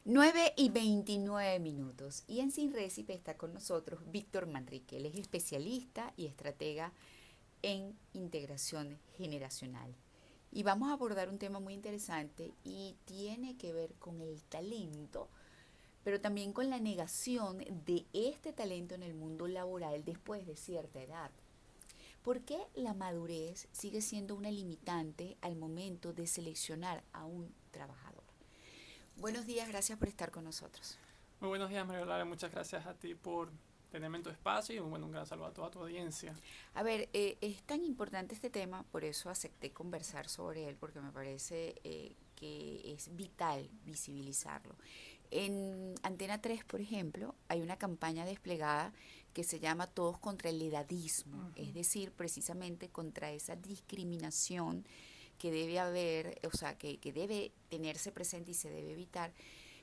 9:29. Y en Sin Récipe está con nosotros Víctor Manrique. Él es especialista y estratega en integración generacional. Y vamos a abordar un tema muy interesante y tiene que ver con el talento, pero también con la negación de este talento en el mundo laboral después de cierta edad. ¿Por qué la madurez sigue siendo una limitante al momento de seleccionar a un trabajador? Buenos días, gracias por estar con nosotros. Muy buenos días, María Lara. Muchas gracias a ti por tenerme en tu espacio y un gran saludo a toda tu audiencia. A ver, es tan importante este tema, por eso acepté conversar sobre él, porque me parece que es vital visibilizarlo. En Antena 3, por ejemplo, hay una campaña desplegada que se llama Todos contra el edadismo, es Ujú. decir, precisamente contra esa discriminación que debe haber, o sea, que debe tenerse presente y se debe evitar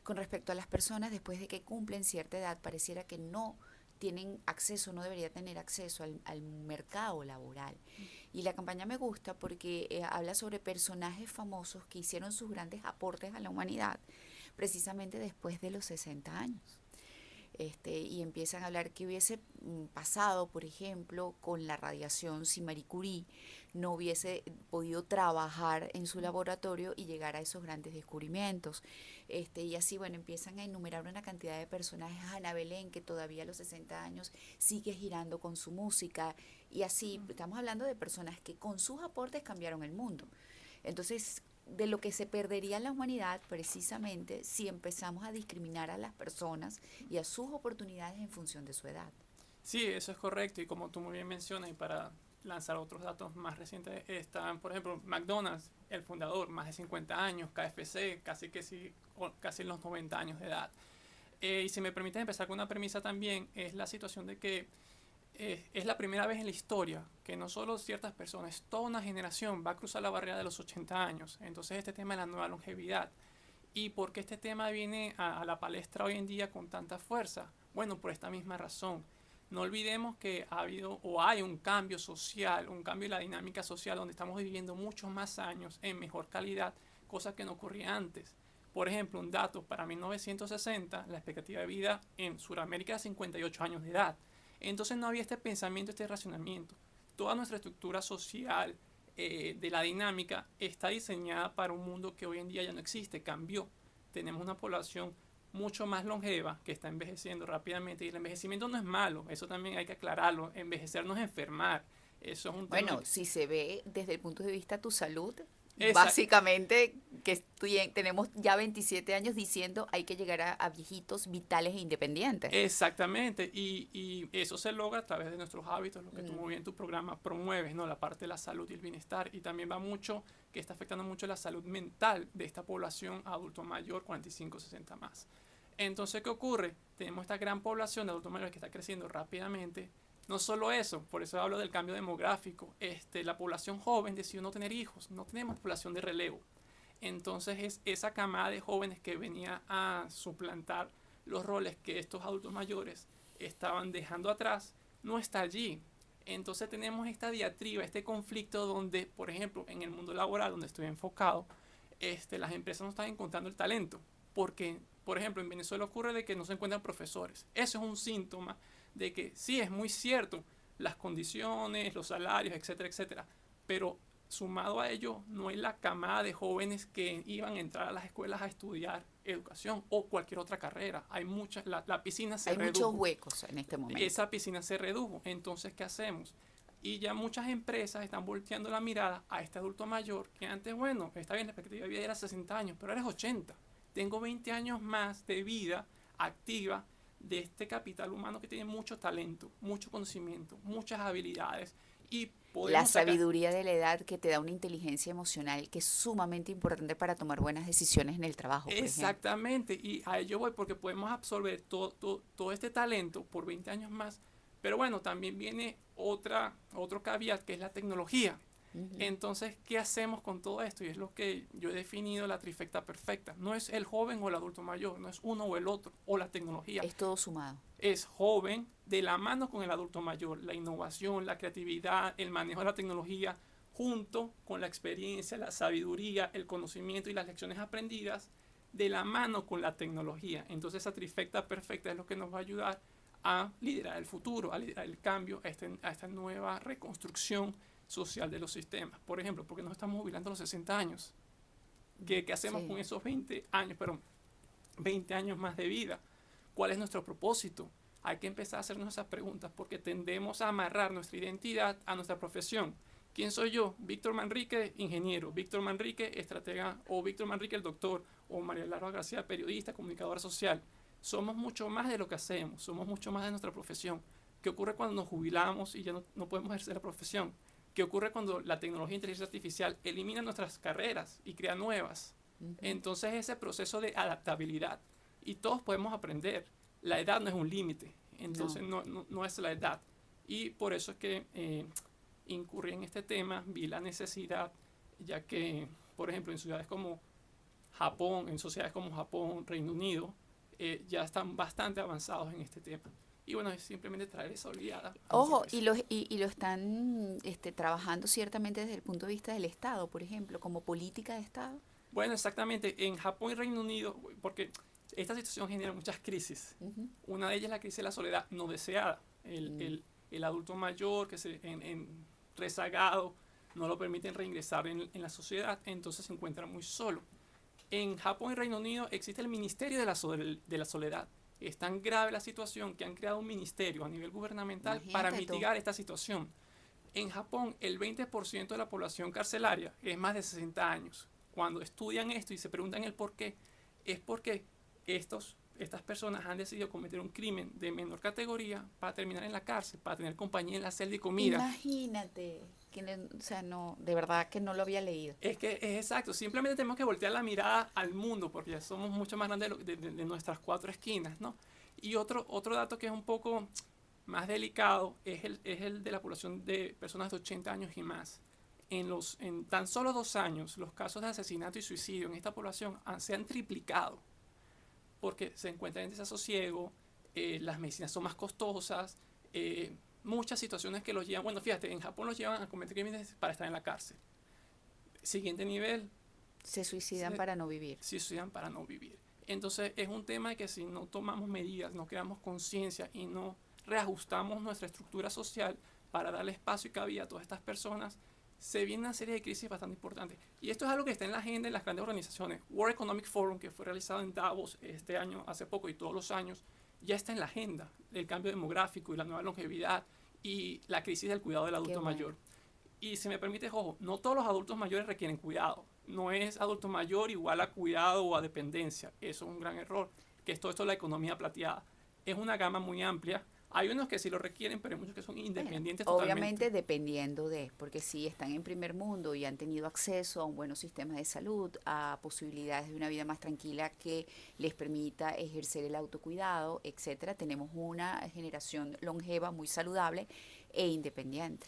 con respecto a las personas después de que cumplen cierta edad. Pareciera que no tienen acceso, no debería tener acceso al mercado laboral. Y la campaña me gusta porque habla sobre personajes famosos que hicieron sus grandes aportes a la humanidad precisamente después de los 60 años. Y empiezan a hablar qué hubiese pasado, por ejemplo, con la radiación si Marie Curie no hubiese podido trabajar en su laboratorio y llegar a esos grandes descubrimientos. Y así, bueno, empiezan a enumerar una cantidad de personajes. Ana Belén, que todavía a los 60 años sigue girando con su música. Y así, estamos hablando de personas que con sus aportes cambiaron el mundo. Entonces, de lo que se perdería la humanidad precisamente si empezamos a discriminar a las personas y a sus oportunidades en función de su edad. Sí, eso es correcto y como tú muy bien mencionas y para lanzar otros datos más recientes están, por ejemplo, McDonald's, el fundador, más de 50 años, KFC, casi que sí, casi los 90 años de edad. Y si me permites empezar con una premisa también, es la situación de que es la primera vez en la historia que no solo ciertas personas, toda una generación va a cruzar la barrera de los 80 años. Entonces este tema de la nueva longevidad. ¿Y por qué este tema viene a la palestra hoy en día con tanta fuerza? Bueno, por esta misma razón. No olvidemos que ha habido o hay un cambio social, un cambio en la dinámica social donde estamos viviendo muchos más años en mejor calidad, cosa que no ocurría antes. Por ejemplo, un dato, para 1960 la expectativa de vida en Sudamérica era 58 años de edad. Entonces no había este pensamiento, este racionamiento. Toda nuestra estructura social, de la dinámica, está diseñada para un mundo que hoy en día ya no existe, cambió. Tenemos una población mucho más longeva que está envejeciendo rápidamente y el envejecimiento no es malo, eso también hay que aclararlo, envejecer no es enfermar, eso es un tema Bueno, que... si se ve desde el punto de vista de tu salud, Esa, básicamente que tenemos ya 27 años diciendo hay que llegar a viejitos vitales e independientes. exactamente, y eso se logra a través de nuestros hábitos, lo que tú muy Mm. bien en tu programa promueves, ¿no? La parte de la salud y el bienestar, y también va mucho, que está afectando mucho la salud mental de esta población adulto mayor, 45-60 más. Entonces, ¿qué ocurre? Tenemos esta gran población de adultos mayores que está creciendo rápidamente. No solo eso, por eso hablo del cambio demográfico. La población joven decidió no tener hijos, no tenemos población de relevo. Entonces es esa camada de jóvenes que venía a suplantar los roles que estos adultos mayores estaban dejando atrás, no está allí. Entonces tenemos esta diatriba, este conflicto donde, por ejemplo, en el mundo laboral donde estoy enfocado, las empresas no están encontrando el talento. Porque, por ejemplo, en Venezuela ocurre de que no se encuentran profesores. Eso es un síntoma de que sí, es muy cierto, las condiciones, los salarios, etcétera, etcétera. Pero sumado a ello, no hay la camada de jóvenes que iban a entrar a las escuelas a estudiar educación o cualquier otra carrera. Hay muchas, la piscina se Hay muchos redujo. huecos en este momento. Esa piscina se redujo. Entonces, ¿qué hacemos? Y ya muchas empresas están volteando la mirada a este adulto mayor que antes, bueno, está bien, la expectativa de vida era 60 años, pero eres 80. Tengo 20 años más de vida activa de este capital humano que tiene mucho talento, mucho conocimiento, muchas habilidades y La podemos sacar... sabiduría de la edad que te da una inteligencia emocional que es sumamente importante para tomar buenas decisiones en el trabajo, por ejemplo. Exactamente, y a ello voy porque podemos absorber todo este talento por 20 años más, pero bueno, también viene otro caveat que es la tecnología. Ujú. Entonces, ¿qué hacemos con todo esto? Y es lo que yo he definido la trifecta perfecta. No es el joven o el adulto mayor, no es uno o el otro, o la tecnología. Es todo sumado. Es joven de la mano con el adulto mayor. La innovación, la creatividad, el manejo de la tecnología, junto con la experiencia, la sabiduría, el conocimiento y las lecciones aprendidas de la mano con la tecnología. Entonces esa trifecta perfecta es lo que nos va a ayudar a liderar el futuro, a liderar el cambio, a esta nueva reconstrucción social de los sistemas. Por ejemplo, ¿por qué nos estamos jubilando a los 60 años? ¿Qué hacemos con esos 20 años, 20 años más de vida? ¿Cuál es nuestro propósito? Hay que empezar a hacernos esas preguntas porque tendemos a amarrar nuestra identidad a nuestra profesión. ¿Quién soy yo? Víctor Manrique, ingeniero. Víctor Manrique, estratega. O Víctor Manrique, el doctor. O María Lara García, periodista, comunicadora social. Somos mucho más de lo que hacemos. Somos mucho más de nuestra profesión. ¿Qué ocurre cuando nos jubilamos y ya no podemos ejercer la profesión? ¿Qué ocurre cuando la tecnología e inteligencia artificial elimina nuestras carreras y crea nuevas? Entonces ese proceso de adaptabilidad. Y todos podemos aprender. La edad no es un límite. Entonces no es la edad. Y por eso es que incurrí en este tema, vi la necesidad, ya que, por ejemplo, en ciudades como Japón, en sociedades como Japón, Reino Unido, ya están bastante avanzados en este tema. Y bueno, es simplemente traer esa oleada. Ojo, y lo están trabajando ciertamente desde el punto de vista del Estado, por ejemplo, como política de Estado. Bueno, exactamente. En Japón y Reino Unido, porque esta situación genera muchas crisis. Una de ellas es la crisis de la soledad no deseada. El adulto mayor que rezagado, no lo permiten reingresar en la sociedad, entonces se encuentra muy solo. En Japón y Reino Unido existe el Ministerio de la Soledad. Es tan grave la situación que han creado un ministerio a nivel gubernamental para mitigar esta situación. En Japón, el 20% de la población carcelaria es más de 60 años. Cuando estudian esto y se preguntan el por qué, es porque estas personas han decidido cometer un crimen de menor categoría para terminar en la cárcel, para tener compañía en la celda y comida. Imagínate, o sea, no, de verdad que no lo había leído. Es que es exacto, simplemente tenemos que voltear la mirada al mundo, porque ya somos mucho más grandes de nuestras cuatro esquinas, ¿no? Y otro dato que es un poco más delicado es el de la población de personas de 80 años y más. En tan solo 2 años, los casos de asesinato y suicidio en esta población se han triplicado, porque se encuentran en desasosiego, las medicinas son más costosas, muchas situaciones que los llevan, bueno, fíjate, en Japón los llevan a cometer crímenes para estar en la cárcel. Siguiente nivel. Se suicidan para no vivir. Se suicidan para no vivir. Entonces es un tema de que si no tomamos medidas, no creamos conciencia y no reajustamos nuestra estructura social para darle espacio y cabida a todas estas personas, se viene una serie de crisis bastante importantes. Y esto es algo que está en la agenda de las grandes organizaciones. World Economic Forum, que fue realizado en Davos este año, hace poco y todos los años, ya está en la agenda. El cambio demográfico y la nueva longevidad y la crisis del cuidado del adulto mayor. Y si me permite, ojo, no todos los adultos mayores requieren cuidado. No es adulto mayor igual a cuidado o a dependencia. Eso es un gran error, que es todo esto de la economía plateada. Es una gama muy amplia. Hay unos que sí lo requieren, pero hay muchos que son independientes totalmente. Obviamente dependiendo porque si están en primer mundo y han tenido acceso a un buen sistema de salud, a posibilidades de una vida más tranquila que les permita ejercer el autocuidado, etcétera, tenemos una generación longeva muy saludable e independiente.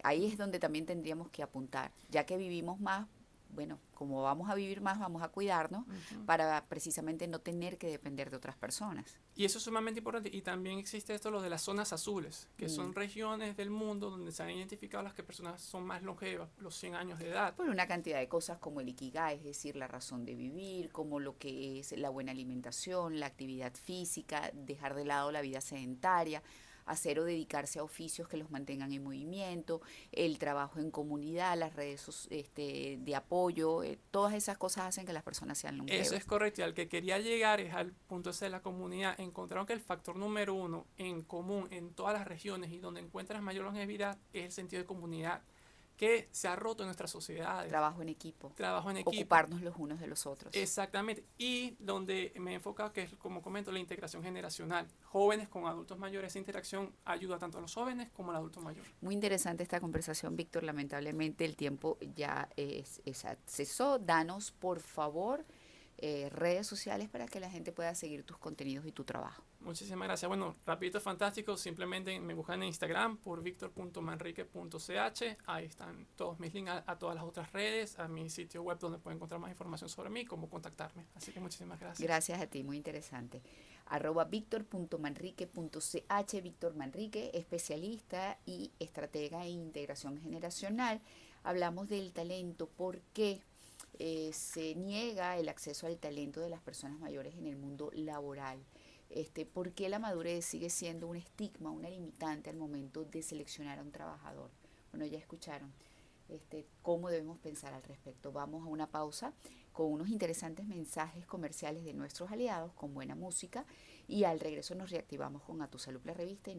Ahí es donde también tendríamos que apuntar, ya que vivimos más. Bueno, como vamos a vivir más, vamos a cuidarnos para precisamente no tener que depender de otras personas. Y eso es sumamente importante. Y también existe esto, lo de las zonas azules, que son regiones del mundo donde se han identificado las que personas son más longevas, los 100 años de edad. Por una cantidad de cosas como el Ikigai, es decir, la razón de vivir, como lo que es la buena alimentación, la actividad física, dejar de lado la vida sedentaria, hacer o dedicarse a oficios que los mantengan en movimiento, el trabajo en comunidad, las redes de apoyo, todas esas cosas hacen que las personas sean longevas. Eso es correcto, y al que quería llegar es al punto ese de la comunidad. Encontraron que el factor número 1 en común en todas las regiones y donde encuentras mayor longevidad es el sentido de comunidad, que se ha roto en nuestras sociedades. Trabajo en equipo. Trabajo en equipo. Ocuparnos los unos de los otros. Exactamente. Y donde me he enfocado, que es, como comento, la integración generacional. Jóvenes con adultos mayores, esa interacción ayuda tanto a los jóvenes como al adulto mayor. Muy interesante esta conversación, Víctor. Lamentablemente el tiempo ya cesó. Danos, por favor, redes sociales para que la gente pueda seguir tus contenidos y tu trabajo. Muchísimas gracias. Bueno, rapidito, fantástico. Simplemente me buscan en Instagram por victor.manrique.ch. Ahí están todos mis links a todas las otras redes, a mi sitio web donde pueden encontrar más información sobre mí, cómo contactarme. Así que muchísimas gracias. Gracias a ti, muy interesante. @victor.manrique.ch. Víctor Manrique, especialista y estratega en integración generacional. Hablamos del talento, por qué se niega el acceso al talento de las personas mayores en el mundo laboral. ¿Por qué la madurez sigue siendo un estigma, una limitante al momento de seleccionar a un trabajador? Bueno, ya escucharon cómo debemos pensar al respecto. Vamos a una pausa con unos interesantes mensajes comerciales de nuestros aliados, con buena música, y al regreso nos reactivamos con A Tu Salud, la revista. Y